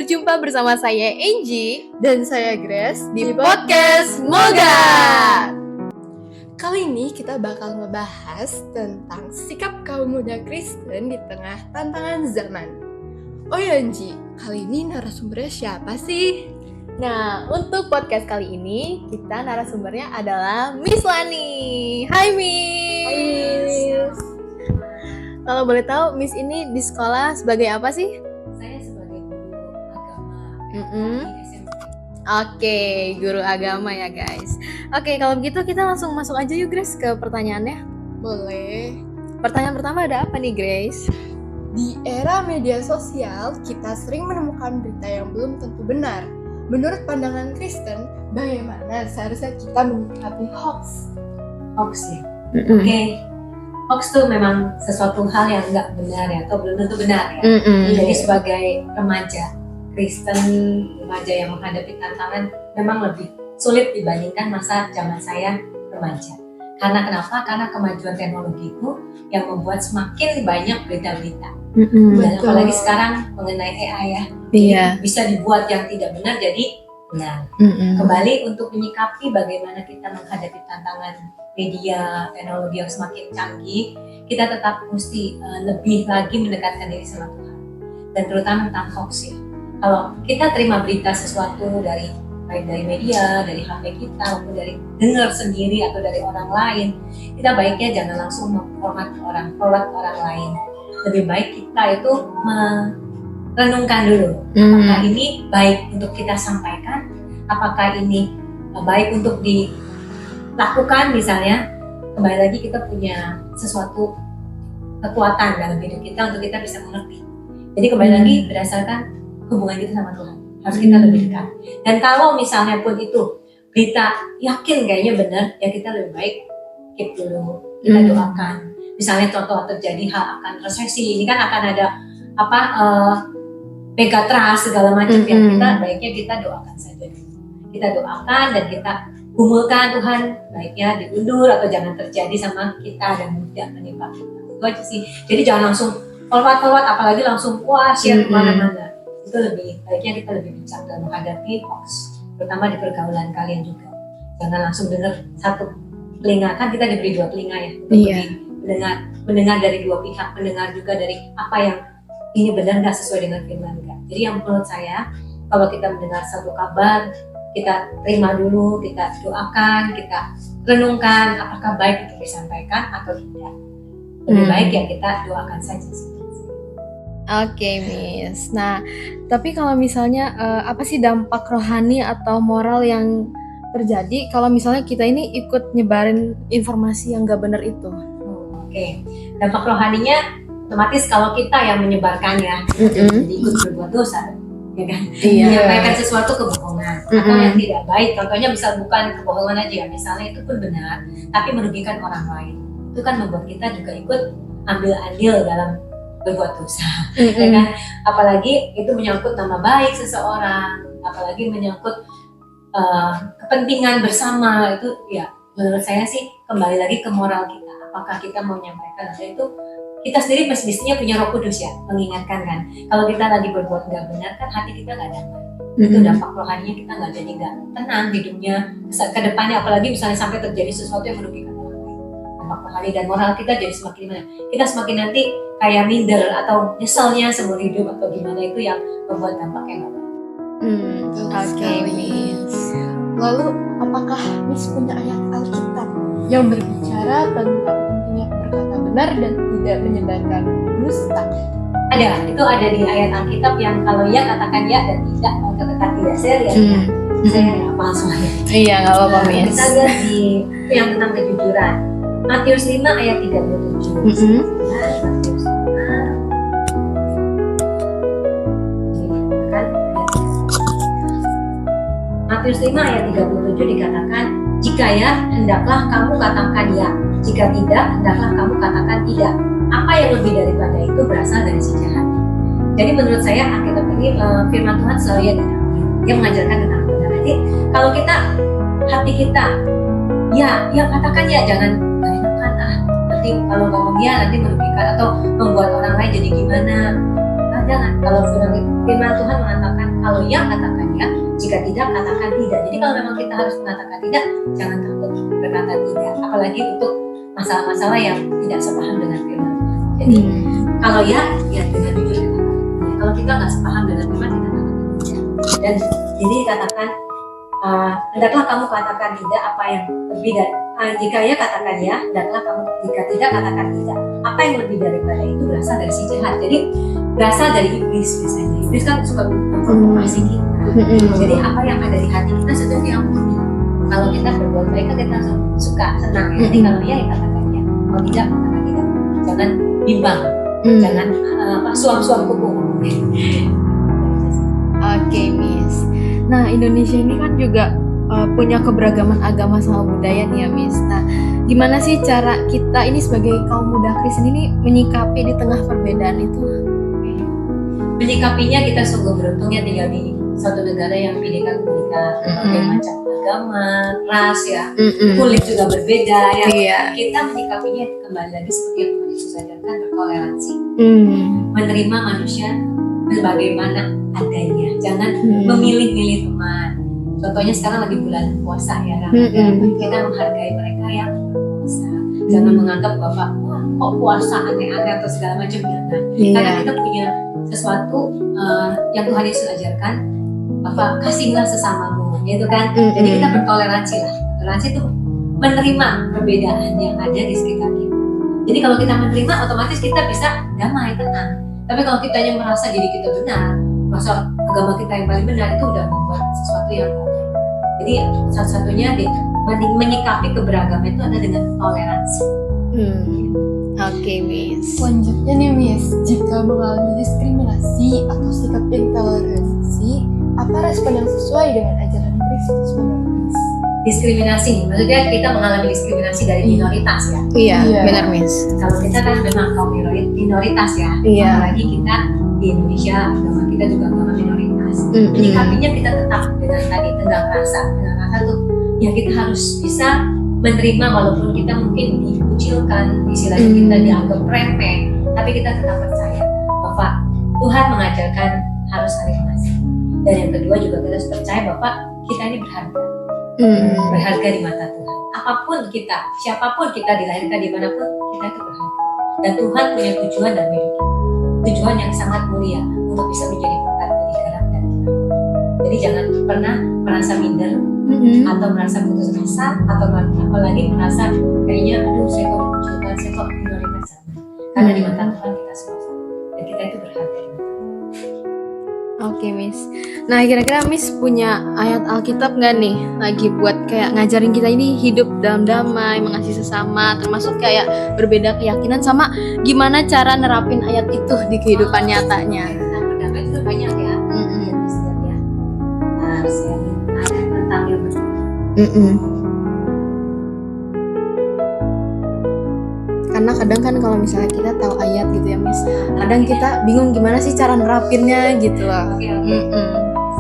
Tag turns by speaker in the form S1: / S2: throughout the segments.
S1: berjumpa bersama saya Angie
S2: dan saya Grace
S1: di podcast Moga.
S2: Kali ini kita bakal ngebahas tentang sikap kaum muda Kristen di tengah tantangan zaman. Oh ya Angie, kali ini narasumbernya siapa sih?
S1: Nah, untuk podcast kali ini kita narasumbernya adalah Miss Lani. Hai Miss.
S2: Hai Miss.
S1: Kalau boleh tahu Miss ini di sekolah sebagai apa sih?
S3: Saya sebagai guru agama di SMP.
S1: Oke, guru agama ya guys. Oke, kalau begitu kita langsung masuk aja yuk Grace ke pertanyaannya.
S2: Boleh.
S1: Pertanyaan pertama ada apa nih Grace?
S2: Di era media sosial, kita sering menemukan berita yang belum tentu benar. Menurut pandangan Kristen, bagaimana seharusnya kita menyikapi hoax?
S3: Hoax ya. Oke. Hoax itu memang sesuatu hal yang nggak benar ya, atau belum tentu benar ya. Jadi sebagai remaja Kristen, remaja yang menghadapi tantangan memang lebih sulit dibandingkan masa zaman saya remaja. Karena kenapa? Karena kemajuan teknologi itu yang membuat semakin banyak berita-berita. Dan apalagi sekarang mengenai AI ya.
S1: Iya.
S3: Bisa dibuat yang tidak benar jadi benar. Kembali untuk menyikapi bagaimana kita menghadapi tantangan media, teknologi yang semakin canggih, kita tetap mesti lebih lagi mendekatkan diri sama Tuhan. Dan terutama tentang hoax ya. Kalau kita terima berita sesuatu baik dari media, dari HP kita, maupun dari dengar sendiri atau dari orang lain, kita baiknya jangan langsung forward orang lain. Lebih baik kita itu merenungkan dulu, apakah ini baik untuk kita sampaikan, apakah ini baik untuk dilakukan misalnya. Kembali lagi kita punya sesuatu kekuatan dalam hidup kita untuk kita bisa mengerti. Jadi kembali lagi berdasarkan hubungan kita sama Tuhan, harus kita lebih dekat. Dan kalau misalnya pun itu berita yakin kayaknya benar, ya kita lebih baik keep dulu, kita doakan. Misalnya contoh terjadi hal akan resesi, ini kan akan ada megatrust segala macam ya, kita baiknya kita doakan saja dulu. Kita doakan dan kita gumulkan Tuhan, baiknya diundur atau jangan terjadi sama kita dan tidak menimpa kita. Itu aja sih. Jadi jangan langsung forward, apalagi langsung share kemana-mana. Itu lebih baiknya kita lebih bijak dalam menghadapi hoax, terutama di pergaulan kalian juga. Jangan langsung dengar satu telinga, kan kita diberi dua telinga ya, mendengar dari dua pihak, mendengar juga dari apa yang ini benar nggak sesuai dengan firman nggak. Jadi yang menurut saya, kalau kita mendengar satu kabar, kita terima dulu, kita doakan, kita renungkan apakah baik untuk disampaikan atau tidak. Lebih baik ya kita doakan saja sih.
S1: Oke, Miss. Nah, tapi kalau misalnya apa sih dampak rohani atau moral yang terjadi kalau misalnya kita ini ikut nyebarin informasi yang gak benar itu?
S3: Oke. Dampak rohaninya otomatis kalau kita yang menyebarkannya, jadi ikut berbuat dosa, ya kan?
S1: Iya.
S3: Menyampaikan sesuatu kebohongan atau yang tidak baik. Contohnya bisa bukan kebohongan aja, misalnya itu pun benar, tapi merugikan orang lain. Itu kan membuat kita juga ikut ambil andil dalam berbuat dosa, ya kan? Apalagi itu menyangkut nama baik seseorang, apalagi menyangkut kepentingan bersama, itu ya menurut saya sih kembali lagi ke moral kita. Apakah kita mau menyampaikan atau itu kita sendiri mestinya punya Roh Kudus ya, mengingatkan kan. Kalau kita lagi berbuat nggak benar kan hati kita nggak damai. Itu dampak rohaninya kita nggak jadi nggak tenang hidupnya ke depannya, apalagi misalnya sampai terjadi sesuatu yang merugikan orang lain. Dampak rohani dan moral kita jadi semakin mana? Kita semakin nanti kayak minder atau nyeselnya seumur hidup atau gimana, itu yang membuat dampaknya nggak baik.
S1: Oke, Miss.
S2: Lalu, apakah Miss punya ayat Alkitab yang berbicara tentang pentingnya berkata benar dan tidak menyebarkan dusta?
S3: Ada, itu ada di ayat Alkitab yang kalau ya katakan ya dan tidak kalau katakan tidak. Saya lihat ya, saya nggak hafal semuanya.
S1: Iya, nggak apa-apa, Miss.
S3: Kita lihat di yang tentang kejujuran. Matius 5 ayat 37. Matius 5 ayat 37 dikatakan, jika ya, hendaklah kamu katakan ya. Jika tidak, hendaklah kamu katakan tidak. Apa yang lebih daripada itu berasal dari si jahat. Jadi menurut saya Alkitab ini firman Tuhan selalu ya dan amin. Dia mengajarkan tentang kebenaran. Jadi kalau kita hati kita ya katakan ya, jangan nggak enakan nanti kalau ngomong ya nanti merugikan atau membuat orang lain jadi gimana. Jangan. Kalau firman Tuhan mengatakan Kalau ya katakan ya, jika tidak katakan tidak. Jadi kalau memang kita harus mengatakan tidak, jangan takut berkata tidak. Apalagi untuk masalah-masalah yang tidak sepaham dengan firman Tuhan. Jadi kalau ya dengan jujur kita katakan ya. Kalau kita nggak sepaham dengan firman, kita katakan tidak. Dan jadi katakan hendaklah kamu katakan tidak apa yang lebih dari jika ya katakan ya, hendaklah kamu jika tidak katakan tidak. Apa yang lebih daripada itu berasal dari si jahat. Jadi berasal dari iblis biasanya. Iblis kan suka memprovokasi kita. Jadi apa yang ada di hati kita sesuatu yang murni. Kalau kita berbuat baik kan kita langsung suka senang. Jadi kalau ya katakan ya, kalau tidak katakan tidak. Jangan bimbang, jangan suam-suam kuku.
S1: Oke, Miss. Nah, Indonesia ini kan juga punya keberagaman agama sama budaya nih ya, Miss. Nah, gimana sih cara kita ini sebagai kaum muda Kristen ini menyikapi di tengah perbedaan itu?
S3: Menyikapinya kita sungguh beruntung ya tinggal di suatu negara yang bineka berbagai macam agama, ras ya, kulit juga berbeda ya. Kita menyikapinya kembali lagi seperti yang Tuhan Yesus ajarkan, bertoleransi, menerima manusia sebagaimana adanya, jangan memilih-milih teman. Contohnya sekarang lagi bulan puasa ya, kita menghargai mereka yang berpuasa. Jangan menganggap bahwa kok puasa aneh-aneh atau segala macam, jangan. Karena kita punya sesuatu yang Tuhan Yesus ajarkan, bahwa kasihlah sesamamu, gitu kan. Jadi kita bertoleransi lah. Toleransi itu menerima perbedaan yang ada di sekitar kita. Jadi kalau kita menerima, otomatis kita bisa damai, tenang. Tapi kalau kita yang merasa diri kita benar, merasa agama kita yang paling benar, itu udah membuat sesuatu yang baik. Jadi satu-satunya menyikapi keberagaman itu ada dengan toleransi.
S1: Oke, Miss.
S2: Selanjutnya nih, Miss, jika mengalami diskriminasi atau sikap intoleransi, apa respon yang sesuai dengan ajaran Kristus menurut Miss?
S3: Diskriminasi, maksudnya kita mengalami diskriminasi dari minoritas ya.
S1: Iya, benar, Miss.
S3: Kalau kita kan memang kaum minoritas ya, apalagi kita di Indonesia, agama kita juga agama minoritas. Menyikapinya kita tetap dengan tadi tenggang rasa tuh, ya kita harus bisa menerima walaupun kita mungkin dikucilkan, istilahnya kita dianggap remeh, tapi kita tetap percaya bahwa Tuhan mengajarkan harus saling mengasihi. Dan yang kedua juga kita harus percaya bahwa kita ini berharga. Berharga di mata Tuhan. Apapun kita, siapapun kita, dilahirkan dimanapun, kita itu berharga. Dan Tuhan punya tujuan dalam hidup kita. Tujuan yang sangat mulia untuk bisa menjadi berkat bagi garap dan terang. Jadi jangan pernah merasa minder atau merasa putus asa atau apalagi merasa kayaknya aduh saya kok dikucilkan, saya kok minoritas sama. Karena di mata Tuhan kita semua sama. Dan kita itu berharga di mata Tuhan.
S1: Oke, Miss. Nah, kira-kira Miss punya ayat Alkitab nggak nih lagi buat kayak ngajarin kita ini hidup dalam damai, mengasihi sesama, termasuk kayak berbeda keyakinan, sama gimana cara nerapin ayat itu di kehidupan nyatanya?
S3: Tentang berdamai itu banyak ya. Ya. Saya ada tentang yang betul.
S1: Karena kadang kan kalau misalnya kita tahu ayat gitu ya, Miss, kadang kita bingung gimana sih cara nerapinnya gitu loh.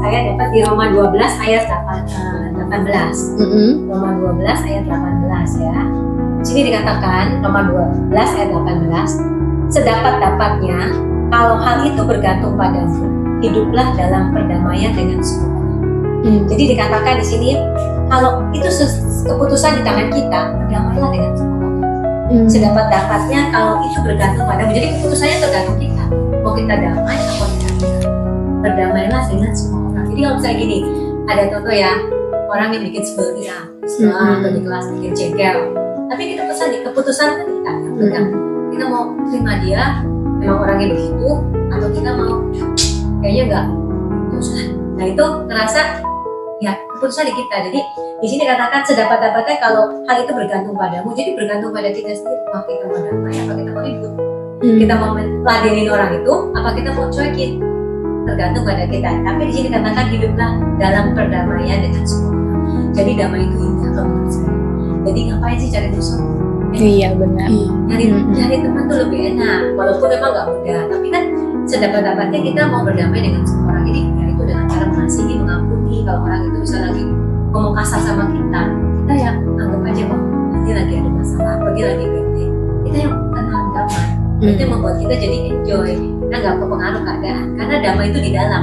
S3: Saya dapat di Roma 12 ayat 18. Roma 12 ayat 18 ya. Di sini dikatakan Roma 12 ayat 18, sedapat-dapatnya kalau hal itu bergantung padamu, hiduplah dalam perdamaian dengan semua orang. Jadi dikatakan di sini kalau itu keputusan di tangan kita, berdamailah dengan semua orang. Sedapat-dapatnya kalau itu bergantung padamu. Jadi keputusannya tergantung kita. Mau kita damai atau tidak. Berdamailah dengan semua orang. Jadi kalau misalnya gini, ada contoh ya, orang yang bikin sebel kita, atau di kelas bikin jengkel. Tapi kita pesan nih, keputusan kita yang pegang. Kita mau terima dia, memang orangnya begitu, atau kita mau kayaknya enggak. Nah itu terasa ya keputusan di kita. Jadi di sini katakan sedapat-dapatnya kalau hal itu bergantung padamu. Jadi bergantung pada kita sendiri. Mau kita mau damai, apa kita mau ribut? Kita mau meladenin orang itu, apa kita mau cuekin? Tergantung pada kita. Tapi di sini katakan hiduplah dalam perdamaian dengan semua orang. Jadi damai itu indah kalau menurut saya. Jadi ngapain sih cari musuh?
S1: Iya benar.
S3: Nyari teman tuh lebih enak. Walaupun memang nggak mudah, tapi kan sedapat-dapatnya kita mau berdamai dengan semua orang. Jadi ya itu dengan cara mengasihi, mengampuni. Kalau orang itu bisa lagi ngomong kasar sama kita ya anggap aja bahwa dia lagi ada masalah, atau dia lagi bete. Kita yang tenang, damai. Itu yang membuat kita jadi enjoy. Kita nggak kepengaruh keadaan. Karena damai itu di dalam.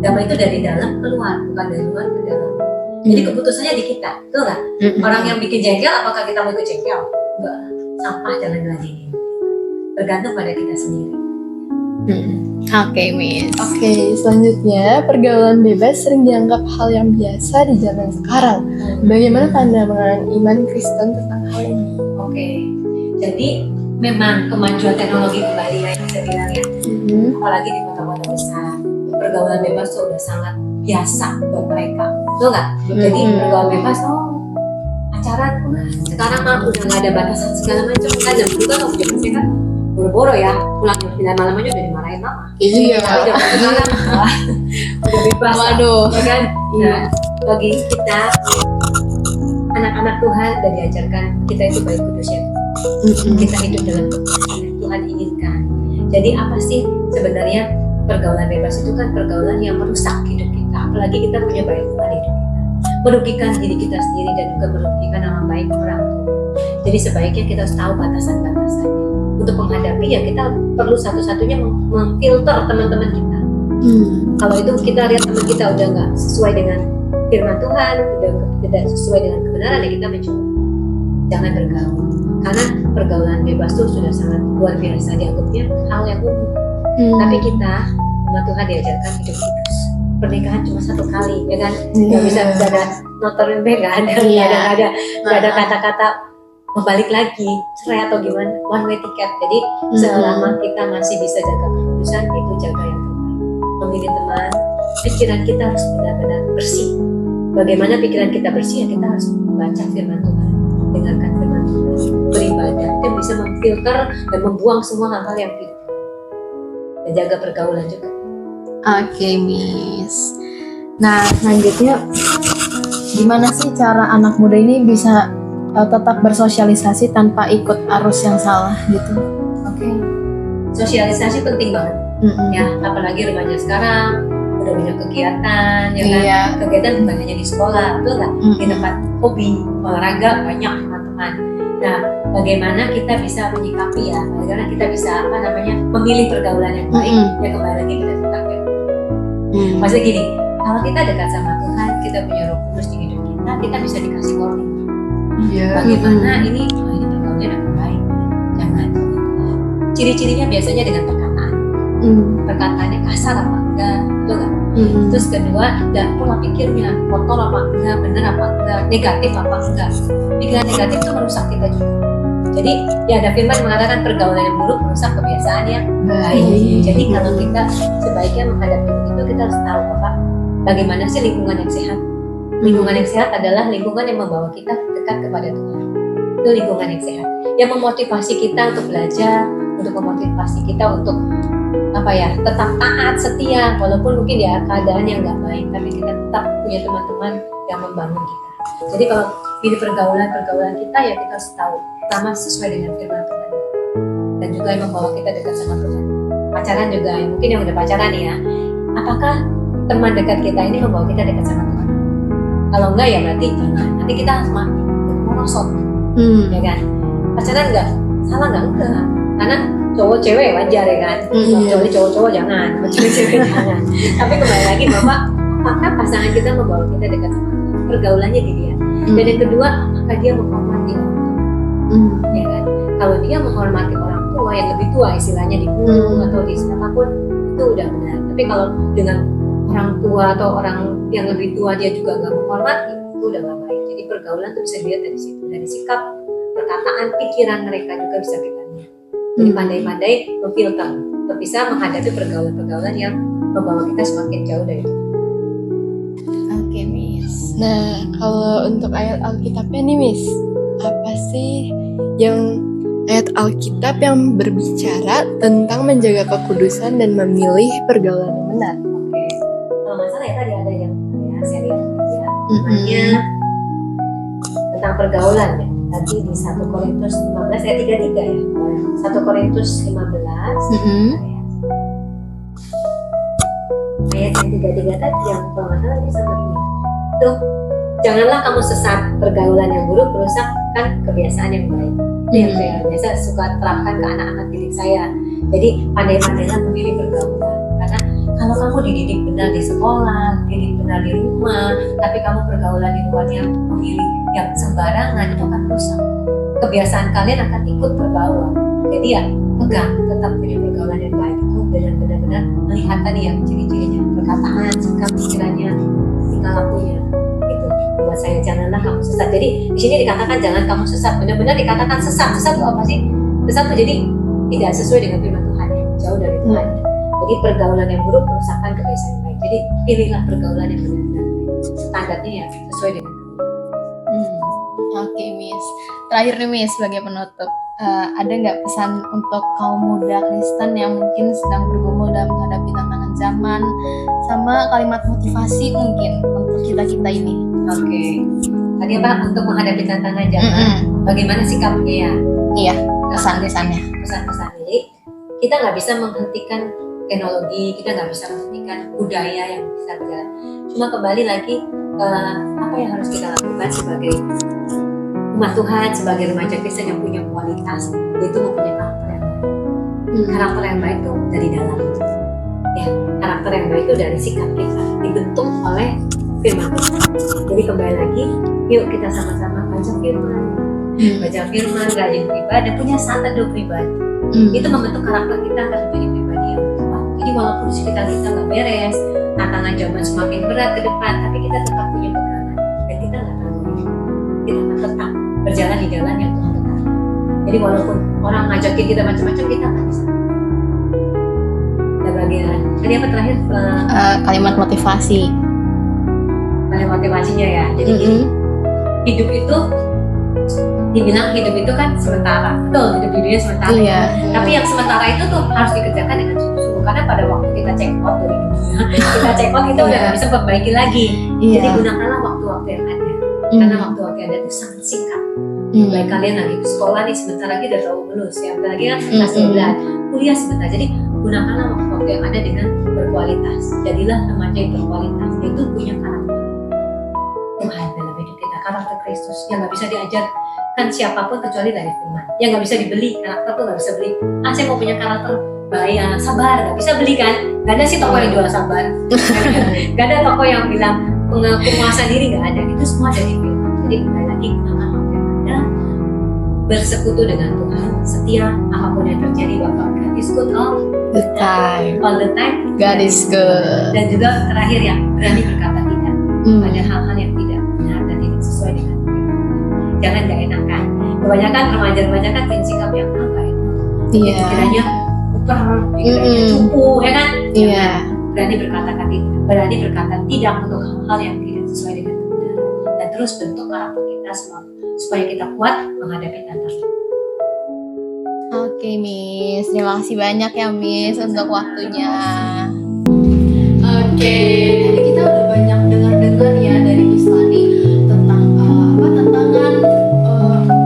S3: Damai itu dari dalam keluar, bukan dari luar ke dalam. Jadi keputusannya di kita, betul nggak? Orang yang bikin jengkel, apakah kita mau ikut jengkel? Enggak, sampah jangan diladenin. Tergantung pada kita sendiri.
S1: Oke, Miss.
S2: Oke, selanjutnya pergaulan bebas sering dianggap hal yang biasa di zaman sekarang. Bagaimana pandangan iman Kristen tentang hal ini?
S3: Oke, jadi memang kemajuan teknologi kembali ya yang saya bilang ya, apalagi di kota-kota besar, pergaulan bebas tuh udah sangat biasa buat mereka, betul nggak? Jadi pergaulan bebas, pacaran, sekarang mah udah nggak ada batasan segala macam. Kan jam dulu kan waktu zaman saya kan boro-boro ya, pulang jam 9 malam aja udah dimarahin mama.
S2: Iya.
S3: Tapi jam sekarang udah bebas.
S1: Waduh.
S3: Ya kan? Nah, bagi kita anak-anak Tuhan udah diajarkan kita itu baik kudus ya. Kita hidup dalam keputusan yang Tuhan inginkan. Jadi apa sih sebenarnya pergaulan bebas itu kan pergaulan yang merusak hidup kita. Apalagi kita punya baik Tuhan di hidup kita, merugikan diri kita sendiri dan juga merugikan nama baik orang tua. Jadi sebaiknya kita harus tahu batasan-batasannya. Untuk menghadapi ya kita perlu satu-satunya memfilter teman-teman kita. Kalau itu kita lihat teman kita udah nggak sesuai dengan firman Tuhan, udah tidak sesuai dengan kebenaran, ya kita menjauh. Jangan bergaul. Karena pergaulan bebas itu sudah sangat luar biasa dianggapnya hal yang umum. Tapi kita, umat Tuhan diajarkan hidup kudus. Pernikahan cuma satu kali, ya kan? Nggak bisa ada notarin nggak ada kata-kata membalik lagi, cerai atau gimana, one way ticket. Jadi selama kita masih bisa jaga kekudusan, itu jaga yang terbaik. Memilih teman, pikiran kita harus benar-benar bersih. Bagaimana pikiran kita bersih, ya kita harus membaca firman Tuhan, dengarkan firman Tuhan, beribadah. Itu bisa memfilter dan membuang semua hal-hal yang tidak. Dan jaga pergaulan juga.
S1: Oke, Miss. Nah, selanjutnya gimana sih cara anak muda ini bisa tetap bersosialisasi tanpa ikut arus yang salah gitu?
S3: Oke. Sosialisasi penting banget. Ya, apalagi remaja sekarang udah banyak kegiatan, ya kan?
S1: Iya.
S3: Kegiatan bukan hanya di sekolah, betul nggak? Di tempat hobi, olahraga banyak teman-teman. Nah, bagaimana kita bisa menyikapi ya? Bagaimana kita bisa memilih pergaulan yang baik? Ya kembali lagi kita tetap ya. Maksudnya gini, kalau kita dekat sama Tuhan, kita punya Roh Kudus di hidup kita bisa dikasih warning. Bagaimana ini pergaulannya dengan baik? Jangan. Ciri-cirinya biasanya dengan perkataan. Perkataannya kasar apa enggak, betul nggak? Terus kedua, dan pola pikirnya kotor apa enggak, benar apa enggak, negatif apa enggak. Pikiran negatif itu merusak kita juga. Jadi ya ada firman mengatakan pergaulan yang buruk merusak kebiasaan yang baik. Jadi kalau kita sebaiknya menghadapi itu, kita harus tahu bagaimana sih lingkungan yang sehat. Lingkungan yang sehat adalah lingkungan yang membawa kita dekat kepada Tuhan. Itu lingkungan yang sehat, yang memotivasi kita untuk belajar, untuk memotivasi kita untuk tetap taat, setia, walaupun mungkin ya keadaan yang nggak baik, tapi kita tetap punya teman-teman yang membangun kita. Jadi kalau pilih pergaulan kita, ya kita harus tahu pertama sesuai dengan firman Tuhan dan juga yang membawa kita dekat sama Tuhan. Pacaran juga, mungkin yang udah pacaran ya, apakah teman dekat kita ini membawa kita dekat sama Tuhan? Kalau enggak ya berarti jangan. Nanti kita harus merosot, ya kan? Pacaran enggak salah enggak? Karena cowok cewek wajar ya kan? Kecuali cowok jangan, cewek jangan. Tapi kembali lagi bahwa apakah pasangan kita membawa kita dekat sama Tuhan? Pergaulannya dilihat. Dan yang kedua, apakah dia menghormati orang tua? Ya kan? Kalau dia menghormati orang tua yang lebih tua, istilahnya di gunung atau di siapapun, itu udah benar. Tapi kalau dengan orang tua atau orang yang lebih tua dia juga nggak menghormati, itu udah nggak baik. Jadi pergaulan tuh bisa dilihat dari situ, dari sikap, perkataan, pikiran mereka juga bisa kita lihat. Jadi pandai-pandai memfilter untuk bisa menghadapi pergaulan-pergaulan yang membawa kita semakin jauh dari itu.
S1: Oke, Miss.
S2: Nah, kalau untuk ayat Alkitabnya nih, Miss, apa sih yang ayat Alkitab yang berbicara tentang menjaga kekudusan dan memilih pergaulan yang benar?
S3: Kalau nggak salah ya tadi ada yang seri ya, namanya tentang pergaulan ya. Tadi di 1 Korintus 15 ayat 33 ya. 1 Korintus 15 ayat yang 33 tadi yang kalau nggak salah ini sama ini. Tuh, janganlah kamu sesat, pergaulan yang buruk merusakkan kebiasaan yang baik. Itu yang saya biasa suka terapkan ke anak-anak didik saya. Jadi pandai-pandailah memilih pergaulan. Karena Kalau kamu dididik benar di sekolah, dididik benar di rumah, tapi kamu pergaulan di luar yang memilih yang sembarangan, itu akan rusak. Kebiasaan kalian akan ikut terbawa. Jadi ya pegang, tetap punya pergaulan yang baik itu dengan benar-benar melihat tadi yang ciri-cirinya, perkataan, sikap, pikirannya, tingkah lakunya. Itu buat saya, janganlah kamu sesat. Jadi di sini dikatakan jangan kamu sesat, benar-benar dikatakan sesat. Sesat itu apa sih? Sesat itu jadi tidak sesuai dengan firman Tuhan, jauh dari Tuhan. Jadi pergaulan yang buruk merusakkan kebiasaan yang baik. Jadi pilihlah pergaulan yang benar-benar baik. Standarnya ya sesuai dengan
S1: Oke, Miss. Terakhir nih, Miss, sebagai penutup, ada nggak pesan untuk kaum muda Kristen yang mungkin sedang bergumul dalam menghadapi tantangan zaman, sama kalimat motivasi mungkin untuk kita ini?
S3: Oke. Tadi apa untuk menghadapi tantangan zaman? Bagaimana sikapnya ya?
S1: Iya, pesan-pesannya.
S3: Pesan-pesan. Jadi kita nggak bisa menghentikan teknologi, kita nggak bisa menghentikan budaya yang bisa berjalan. Cuma kembali lagi apa yang harus kita lakukan sebagai umat Tuhan, sebagai remaja Kristen yang punya kualitas, yaitu mempunyai karakter yang baik. Karakter yang baik itu dari dalam. Ya, karakter yang baik itu dari sikap kita, dibentuk oleh firman Tuhan. Jadi kembali lagi, yuk kita sama-sama baca firman, rajin beribadah, punya saat teduh pribadi. Itu membentuk karakter kita akan menjadi pribadi yang kuat. Jadi walaupun sekitar kita nggak beres, tantangan zaman semakin berat ke depan, tapi kita tetap punya pegangan dan kita nggak akan goyah. Kita akan tetap berjalan di jalan yang Tuhan tetapkan. Jadi walaupun orang ngajakin kita macam-macam, kita akan bisa. Dan bagian tadi apa terakhir?
S1: Kalimat motivasi.
S3: Kalimat motivasinya ya. Jadi gini, hidup itu dibilang hidup itu kan sementara, betul, hidup di dunia sementara.
S1: Iya.
S3: Tapi yang sementara itu tuh harus dikerjakan dengan sungguh-sungguh, karena pada waktu kita check out dari dunia, kita check out kita udah nggak bisa perbaiki lagi. Jadi gunakanlah waktu-waktu yang ada, karena waktu-waktu yang ada itu sangat singkat. Baik kalian lagi ke sekolah nih, sebentar lagi udah terlalu lulus, ya bentar lagi kan kelas 12, kuliah sebentar. Jadi gunakanlah waktu-waktu yang ada dengan berkualitas. Jadilah remaja yang berkualitas, yaitu punya karakter Tuhan dalam hidup kita, karakter Kristus yang nggak bisa diajarkan siapapun kecuali dari firman, yang nggak bisa dibeli. Karakter tuh nggak bisa beli. Saya mau punya karakter baik, sabar, nggak bisa beli kan? Nggak ada sih toko yang jual sabar, nggak ada toko yang bilang penguasa diri, nggak ada. Itu semua dari firman. Jadi kembali lagi gunakan waktu yang ada, bersekutu dengan Tuhan, setia apapun yang terjadi. Bapak God is good all
S1: The time.
S3: all the time.
S1: God is good.
S3: Dan juga terakhir ya, berani berkata tidak pada hal-hal yang tidak benar dan tidak sesuai dengan firman. Jangan gak enakan. Kebanyakan remaja-remaja kan punya sikap yang gak enak.
S1: Iya.
S3: Pikirannya uper, pikirannya cupu, ya kan?
S1: Iya.
S3: Berani berkata tidak untuk hal-hal yang tidak sesuai dengan kebenaran. Dan terus bentuk karakter kita supaya kita kuat menghadapi tantangan.
S1: Oke, Miss. Terima kasih banyak ya, Miss, untuk waktunya.
S2: Oke, tadi kita udah banyak dengar-dengar ya dari Miss Lani tentang tantangan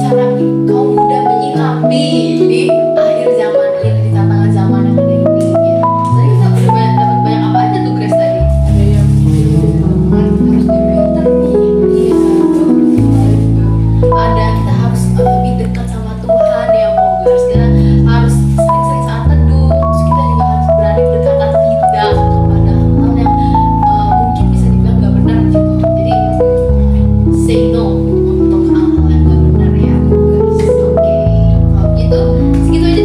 S2: cara kaum muda menyikapi di akhir zaman ini, di tantangan zaman yang ada ini. Ya. Tadi kita udah dapat banyak apa aja tuh, Grace tadi? Ada yang harus dipinter nih, ada kita harus lebih dekat sama Tuhan ya, mau guys. Kita harus sering-sering saat teduh, terus kita juga harus berani berkata tidak kepada hal yang mungkin bisa dibilang gak benar gitu. Jadi say no untuk hal-hal yang gak benar ya guys. Oke, kalau gitu segitu aja